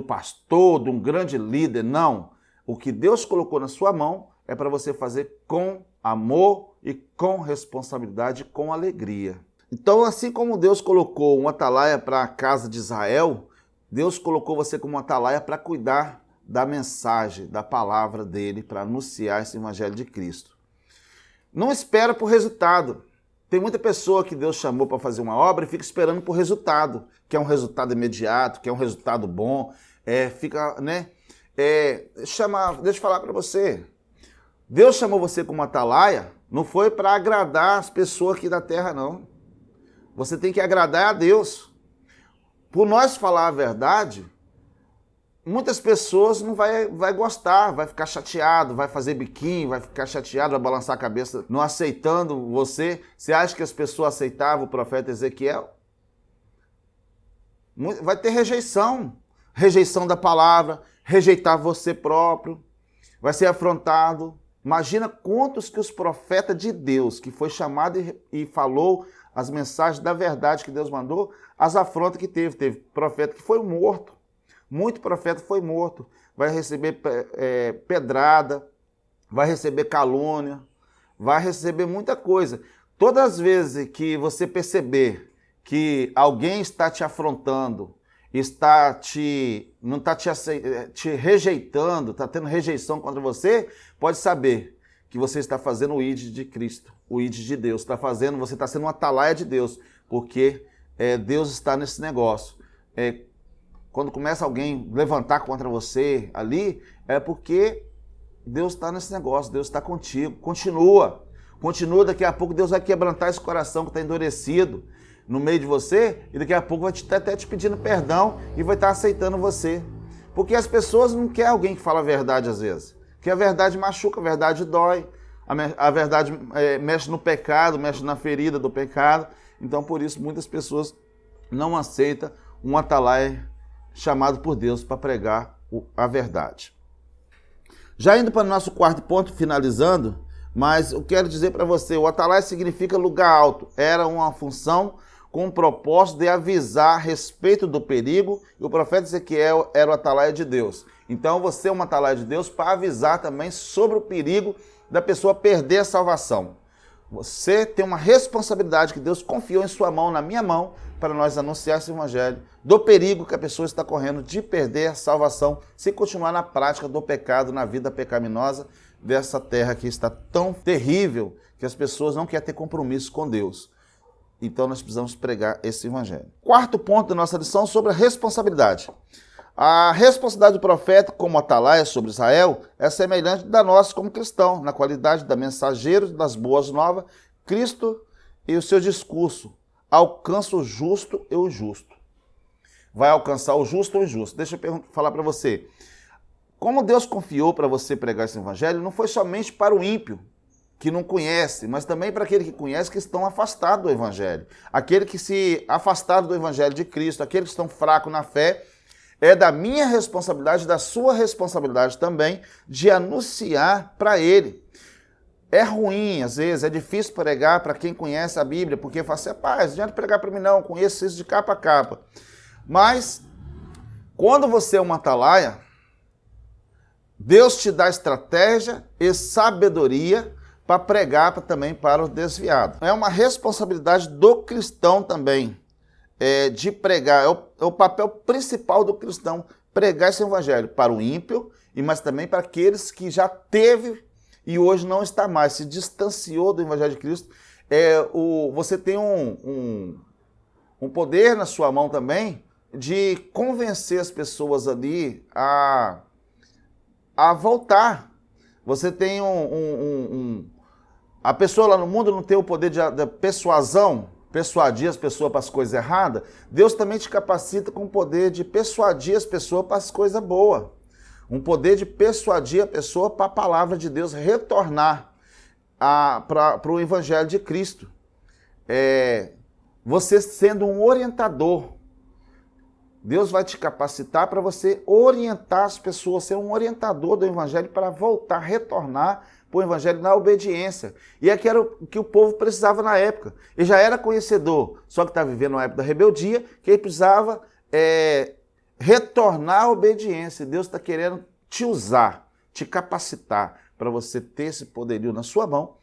pastor, de um grande líder. Não. O que Deus colocou na sua mão é para você fazer com amor e com responsabilidade, com alegria. Então, assim como Deus colocou um atalaia para a casa de Israel, Deus colocou você como um atalaia para cuidar da mensagem, da palavra dele, para anunciar esse evangelho de Cristo. Não espera por resultado. Tem muita pessoa que Deus chamou para fazer uma obra e fica esperando por resultado, que é um resultado imediato, que é um resultado bom, deixa eu falar para você. Deus chamou você como atalaia, não foi para agradar as pessoas aqui da terra, não. Você tem que agradar a Deus. Por nós falar a verdade, muitas pessoas não vai gostar, vai ficar chateado, vai fazer biquinho, vai ficar chateado, vai balançar a cabeça, não aceitando você. Você acha que as pessoas aceitavam o profeta Ezequiel? Vai ter rejeição. Rejeição da palavra, rejeitar você próprio, vai ser afrontado. Imagina quantos que os profetas de Deus, que foi chamado e falou as mensagens da verdade que Deus mandou, as afrontas que teve. Teve profeta que foi morto. Muito profeta foi morto, vai receber pedrada, vai receber calúnia, vai receber muita coisa. Todas as vezes que você perceber que alguém está te afrontando, não está te rejeitando, está tendo rejeição contra você, pode saber que você está fazendo o ID de Cristo, o ID de Deus. Você está sendo uma atalaia de Deus, porque Deus está nesse negócio. Quando começa alguém levantar contra você ali, é porque Deus está nesse negócio, Deus está contigo. Continua, daqui a pouco Deus vai quebrantar esse coração que está endurecido no meio de você, e daqui a pouco vai estar até te pedindo perdão e vai estar aceitando você. Porque as pessoas não querem alguém que fala a verdade às vezes. Porque a verdade machuca, a verdade dói. A verdade mexe no pecado, mexe na ferida do pecado. Então, por isso, muitas pessoas não aceitam um atalaia chamado por Deus para pregar a verdade. Já indo para o nosso quarto ponto, finalizando, mas eu quero dizer para você, o atalaia significa lugar alto. Era uma função com o propósito de avisar a respeito do perigo, e o profeta Ezequiel era o atalaia de Deus. Então você é um atalaia de Deus para avisar também sobre o perigo da pessoa perder a salvação. Você tem uma responsabilidade que Deus confiou em sua mão, na minha mão, para nós anunciar esse evangelho, do perigo que a pessoa está correndo de perder a salvação, se continuar na prática do pecado, na vida pecaminosa dessa terra que está tão terrível, que as pessoas não querem ter compromisso com Deus. Então nós precisamos pregar esse evangelho. Quarto ponto da nossa lição sobre a responsabilidade. A responsabilidade do profeta como atalaia sobre Israel é semelhante da nossa como cristão, na qualidade da mensageiro das boas novas. Cristo e o seu discurso alcança o justo e o injusto. Vai alcançar o justo e o injusto. Deixa eu falar para você. Como Deus confiou para você pregar esse evangelho, não foi somente para o ímpio, que não conhece, mas também para aquele que conhece, que estão afastados do evangelho. Aquele que se afastaram do evangelho de Cristo, aqueles que estão fracos na fé, é da minha responsabilidade, da sua responsabilidade também, de anunciar para ele. É ruim, às vezes, é difícil pregar para quem conhece a Bíblia, porque fala assim, rapaz, não adianta pregar para mim não, conheço isso de capa a capa. Mas, quando você é uma atalaia, Deus te dá estratégia e sabedoria para pregar também para o desviado. É uma responsabilidade do cristão também, de pregar, é o papel principal do cristão, pregar esse evangelho para o ímpio, mas também para aqueles que já teve e hoje não está mais, se distanciou do evangelho de Cristo. Você tem um poder na sua mão também de convencer as pessoas ali a voltar. Você tem a pessoa lá no mundo não tem o poder de persuasão, persuadir as pessoas para as coisas erradas. Deus também te capacita com o poder de persuadir as pessoas para as coisas boas. Um poder de persuadir a pessoa para a palavra de Deus retornar para o evangelho de Cristo. Você sendo um orientador. Deus vai te capacitar para você orientar as pessoas, ser um orientador do evangelho para voltar, retornar para o evangelho na obediência. E é que era o que o povo precisava na época. Ele já era conhecedor, só que está vivendo uma época da rebeldia, que ele precisava retornar à obediência. Deus está querendo te usar, te capacitar para você ter esse poderio na sua mão,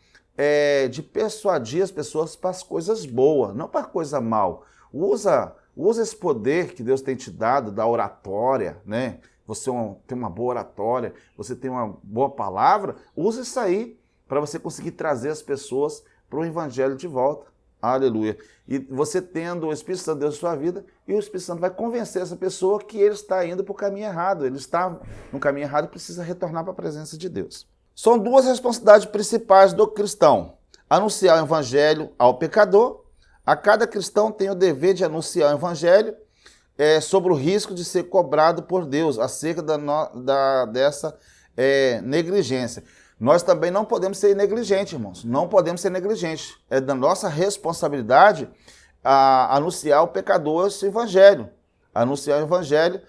de persuadir as pessoas para as coisas boas, não para a coisa mal. Usa esse poder que Deus tem te dado, da oratória, né? Você tem uma boa oratória, você tem uma boa palavra, usa isso aí para você conseguir trazer as pessoas para o evangelho de volta. Aleluia. E você tendo o Espírito Santo de Deus na sua vida, e o Espírito Santo vai convencer essa pessoa que ele está indo para o caminho errado. Ele está no caminho errado e precisa retornar para a presença de Deus. São duas responsabilidades principais do cristão. Anunciar o evangelho ao pecador. A cada cristão tem o dever de anunciar o evangelho sobre o risco de ser cobrado por Deus acerca dessa negligência. Nós também não podemos ser negligentes, irmãos. Não podemos ser negligentes. É da nossa responsabilidade anunciar ao pecador esse evangelho. Anunciar o evangelho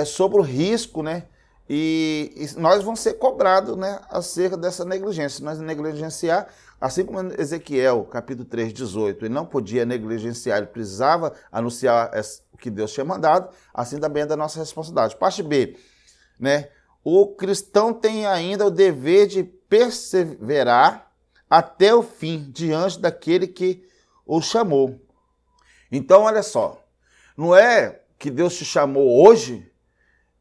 sobre o risco, né? E nós vamos ser cobrados, né, acerca dessa negligência. Se nós negligenciar, assim como Ezequiel, capítulo 3, 18, ele não podia negligenciar, ele precisava anunciar o que Deus tinha mandado, assim também é da nossa responsabilidade. Parte B, né? O cristão tem ainda o dever de perseverar até o fim, diante daquele que o chamou. Então, olha só, não é que Deus te chamou hoje,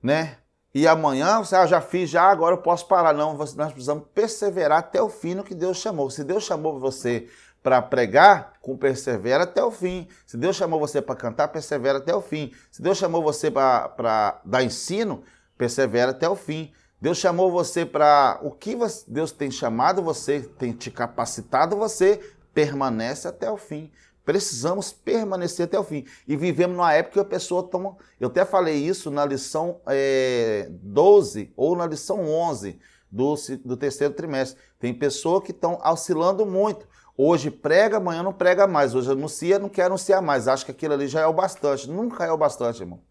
né? E amanhã, você já fiz, agora eu posso parar. Não, nós precisamos perseverar até o fim no que Deus chamou. Se Deus chamou você para pregar, persevera até o fim. Se Deus chamou você para cantar, persevera até o fim. Se Deus chamou você para dar ensino, persevera até o fim. Deus chamou você para o que Deus tem chamado você, tem te capacitado você, permanece até o fim. Precisamos permanecer até o fim. E vivemos numa época que a pessoa toma... Eu até falei isso na lição 12 ou na lição 11 do terceiro trimestre. Tem pessoas que estão oscilando muito. Hoje prega, amanhã não prega mais. Hoje anuncia, não quer anunciar mais. Acho que aquilo ali já é o bastante. Nunca é o bastante, irmão.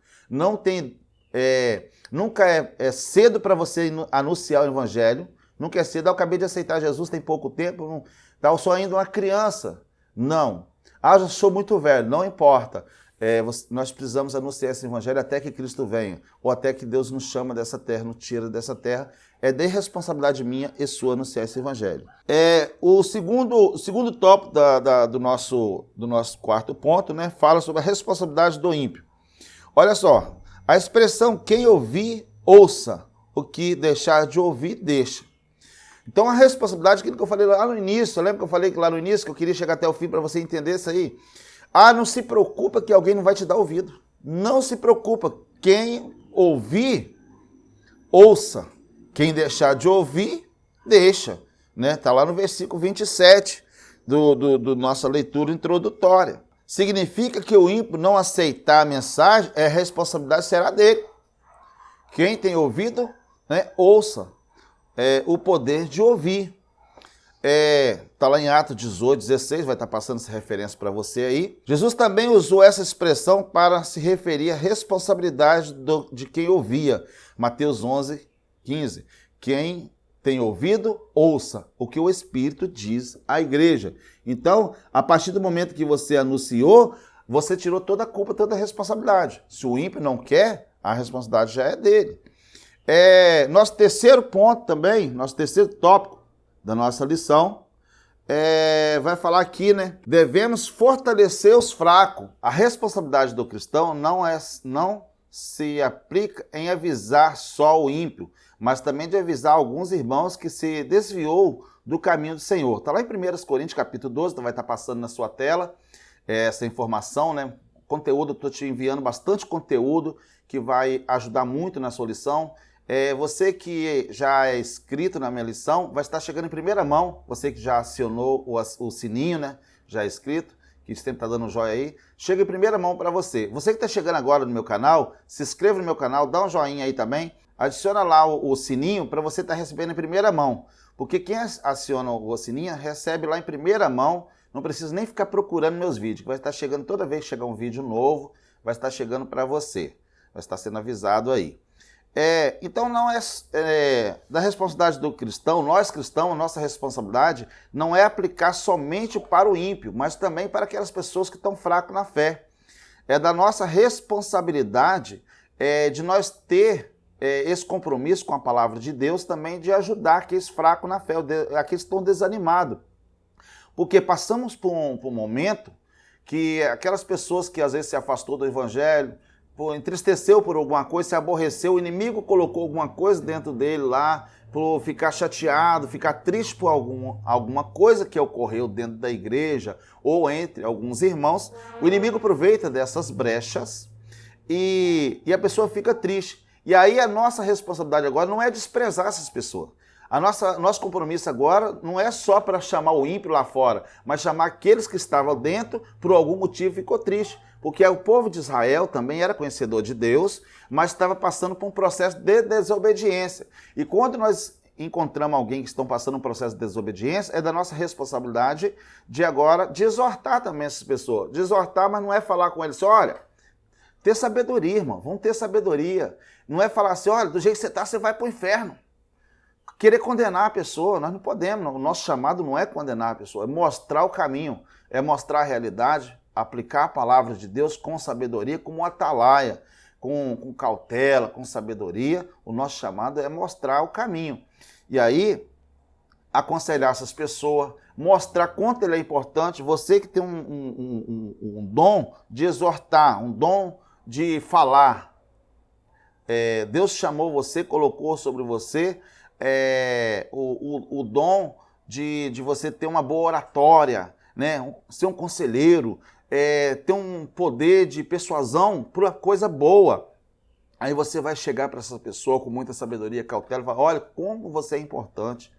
Nunca é cedo para você anunciar o evangelho. Nunca é cedo. Eu acabei de aceitar Jesus, tem pouco tempo. Eu sou ainda uma criança. Não. Ah, já sou muito velho. Não importa. Nós precisamos anunciar esse evangelho até que Cristo venha. Ou até que Deus nos chama dessa terra, nos tira dessa terra. É de responsabilidade minha e sua anunciar esse evangelho. O segundo tópico do nosso quarto ponto, né, fala sobre a responsabilidade do ímpio. Olha só, a expressão quem ouvir, ouça. O que deixar de ouvir, deixa. Então a responsabilidade, aquilo que eu falei lá no início, lembra que eu falei lá no início que eu queria chegar até o fim para você entender isso aí? Não se preocupa que alguém não vai te dar ouvido. Não se preocupa. Quem ouvir, ouça. Quem deixar de ouvir, deixa. Está lá no versículo 27 do nossa leitura introdutória. Significa que o ímpio não aceitar a mensagem, a responsabilidade será dele. Quem tem ouvido, ouça. O poder de ouvir. Está lá em Atos 18, 16, vai estar passando essa referência para você aí. Jesus também usou essa expressão para se referir à responsabilidade de quem ouvia. Mateus 11, 15. Quem tem ouvido, ouça o que o Espírito diz à igreja. Então, a partir do momento que você anunciou, você tirou toda a culpa, toda a responsabilidade. Se o ímpio não quer, a responsabilidade já é dele. Nosso terceiro ponto também, nosso terceiro tópico da nossa lição, vai falar aqui, né? Devemos fortalecer os fracos. A responsabilidade do cristão não se aplica em avisar só o ímpio, mas também de avisar alguns irmãos que se desviou do caminho do Senhor. Está lá em 1 Coríntios, capítulo 12, vai estar passando na sua tela essa informação, né? Conteúdo, estou te enviando bastante conteúdo que vai ajudar muito na sua lição. Você que já é inscrito na minha lição, vai estar chegando em primeira mão. Você que já acionou o sininho, né? Já é inscrito, que sempre está dando um joinha aí, chega em primeira mão para você. Você que está chegando agora no meu canal, se inscreva no meu canal, dá um joinha aí também, adiciona lá o sininho para você estar recebendo em primeira mão. Porque quem aciona o sininho recebe lá em primeira mão, não precisa nem ficar procurando meus vídeos, vai estar chegando toda vez que chegar um vídeo novo, vai estar chegando para você, vai estar sendo avisado aí. Então não da responsabilidade do cristão, nós cristãos, nossa responsabilidade não é aplicar somente para o ímpio, mas também para aquelas pessoas que estão fracas na fé. É da nossa responsabilidade de nós ter esse compromisso com a palavra de Deus também de ajudar aqueles fracos na fé, aqueles que estão desanimados. Porque passamos por um momento que aquelas pessoas que às vezes se afastou do evangelho, entristeceu por alguma coisa, se aborreceu, o inimigo colocou alguma coisa dentro dele lá, por ficar chateado, ficar triste por alguma coisa que ocorreu dentro da igreja ou entre alguns irmãos, o inimigo aproveita dessas brechas e a pessoa fica triste. E aí a nossa responsabilidade agora não é desprezar essas pessoas. Nosso compromisso agora não é só para chamar o ímpio lá fora, mas chamar aqueles que estavam dentro, por algum motivo ficou triste. Porque o povo de Israel também era conhecedor de Deus, mas estava passando por um processo de desobediência. E quando nós encontramos alguém que estão passando um processo de desobediência, é da nossa responsabilidade de agora de exortar também essas pessoas. De exortar, mas não é falar com eles assim, olha, ter sabedoria, irmão, vamos ter sabedoria. Não é falar assim, olha, do jeito que você está, você vai para o inferno. Querer condenar a pessoa, nós não podemos. O nosso chamado não é condenar a pessoa, é mostrar o caminho, é mostrar a realidade, aplicar a palavra de Deus com sabedoria, como uma atalaia, com cautela, com sabedoria. O nosso chamado é mostrar o caminho. E aí, aconselhar essas pessoas, mostrar quanto ele é importante. Você que tem um dom de exortar, um dom de falar. Deus chamou você, colocou sobre você o dom de você ter uma boa oratória, né? Ser um conselheiro, ter um poder de persuasão por uma coisa boa. Aí você vai chegar para essa pessoa com muita sabedoria, cautela, e falar, olha, como você é importante.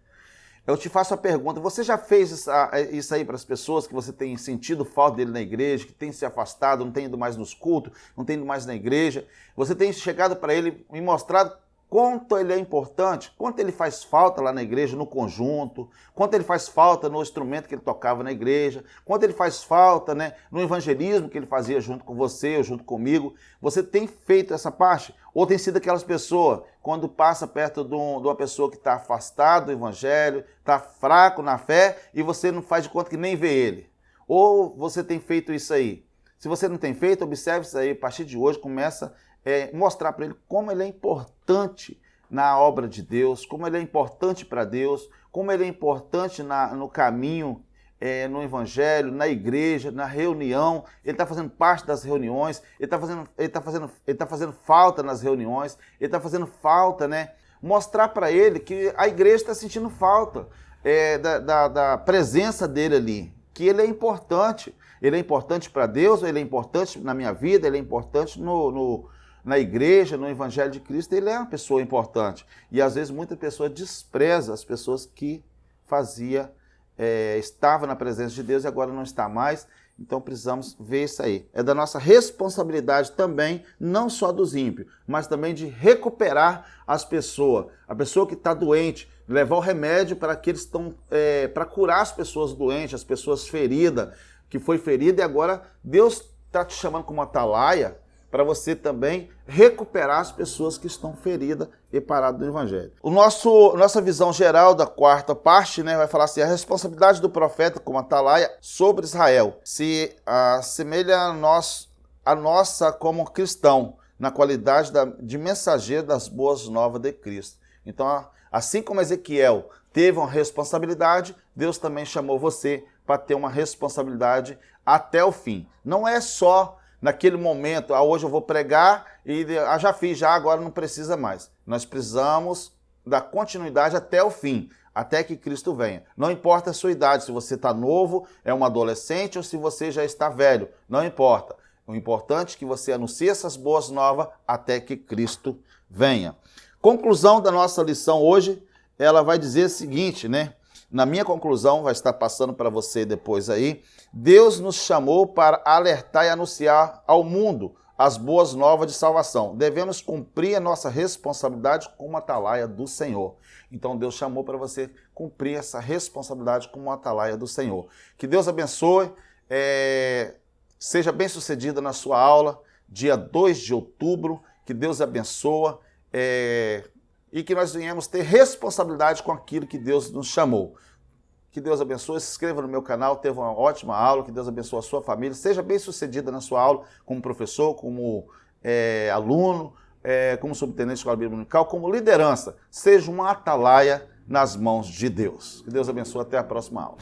Eu te faço a pergunta, você já fez isso aí para as pessoas que você tem sentido falta dele na igreja, que tem se afastado, não tem ido mais nos cultos, não tem ido mais na igreja? Você tem chegado para ele e mostrado quanto ele é importante, quanto ele faz falta lá na igreja, no conjunto, quanto ele faz falta no instrumento que ele tocava na igreja, quanto ele faz falta, né, no evangelismo que ele fazia junto com você ou junto comigo. Você tem feito essa parte? Ou tem sido aquelas pessoas, quando passa perto de uma pessoa que está afastada do evangelho, está fraco na fé, e você não faz de conta que nem vê ele? Ou você tem feito isso aí? Se você não tem feito, observe isso aí. A partir de hoje, começa mostrar para ele como ele é importante na obra de Deus, como ele é importante para Deus, como ele é importante no caminho, no evangelho, na igreja, na reunião. Ele está fazendo parte das reuniões, ele está fazendo falta nas reuniões, ele está fazendo falta, né? Mostrar para ele que a igreja está sentindo falta da presença dele ali, que ele é importante. Ele é importante para Deus, ele é importante na minha vida, ele é importante na igreja, no evangelho de Cristo. Ele é uma pessoa importante. E às vezes muita pessoa despreza as pessoas que estava na presença de Deus e agora não está mais. Então precisamos ver isso aí. É da nossa responsabilidade também, não só dos ímpios, mas também de recuperar as pessoas. A pessoa que está doente, levar o remédio para para curar as pessoas doentes, as pessoas feridas, que foi ferida, e agora Deus está te chamando como atalaia para você também recuperar as pessoas que estão feridas e paradas do Evangelho. Nossa visão geral da quarta parte, né, vai falar assim: a responsabilidade do profeta como atalaia sobre Israel se assemelha a nossa como cristão, na qualidade de mensageiro das boas novas de Cristo. Então, assim como Ezequiel teve uma responsabilidade, Deus também chamou você para ter uma responsabilidade até o fim. Não é só naquele momento, hoje eu vou pregar e já fiz, agora não precisa mais. Nós precisamos da continuidade até o fim, até que Cristo venha. Não importa a sua idade, se você está novo, é um adolescente, ou se você já está velho, não importa. O importante é que você anuncie essas boas novas até que Cristo venha. Conclusão da nossa lição hoje, ela vai dizer o seguinte, né? Na minha conclusão, vai estar passando para você depois aí, Deus nos chamou para alertar e anunciar ao mundo as boas novas de salvação. Devemos cumprir a nossa responsabilidade como atalaia do Senhor. Então Deus chamou para você cumprir essa responsabilidade como atalaia do Senhor. Que Deus abençoe, seja bem sucedida na sua aula, dia 2 de outubro, que Deus abençoe, e que nós venhamos ter responsabilidade com aquilo que Deus nos chamou. Que Deus abençoe, se inscreva no meu canal, teve uma ótima aula, que Deus abençoe a sua família, seja bem sucedida na sua aula, como professor, como aluno, como subtenente de escola bíblica dominical, como liderança. Seja uma atalaia nas mãos de Deus. Que Deus abençoe, até a próxima aula.